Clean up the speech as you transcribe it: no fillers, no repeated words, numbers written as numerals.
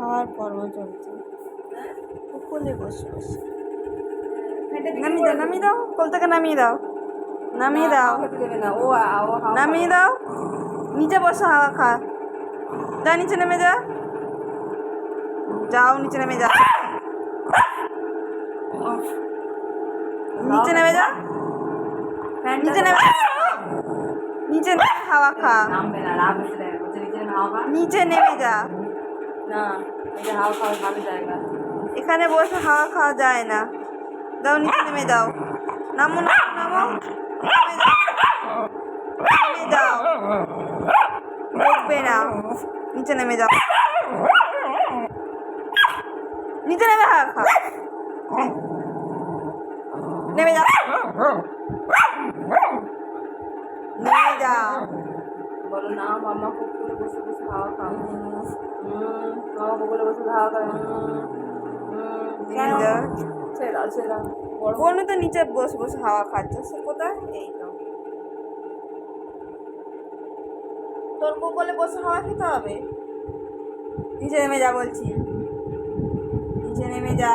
খাওয়ার পর্ব চলছে। কোলে বসে বসে নামিয়ে দাও, নামিয়ে দাও, কোল থেকে নামিয়ে দাও, নামিয়ে দাও, নামিয়ে দাও। নিচে বসে হাওয়া খা। যা নিচে নেমে যা, যাও নিচে নেমে যা, নিচে নেমে যা, নিচে নেমে নিচে নেমে হাওয়া খা, নিচে নেমে যা। এখানে বসে হাওয়া খাওয়া যায় না। দাও নিচে নেমে যাও, নামো নামো নামো, নেমে যাও, বকবে না, নিচে নেমে যাও, নিচে নেমে হাওয়া খা, নেমে যাও, নেমে যাও। বলো না মামা কুকুরে বসে বসে হাওয়া খাও। মামা কুকুরে বসে হাওয়া খাও। ছেড়া ছেড়া বোন তো নিচে বসে বসে হাওয়া খাচ্ছে, সে কোথায়? এই তো তোর কোলে বসে হাওয়া খেতে হবে। নিচে নেমে যা বলছি, নিচে নেমে যা।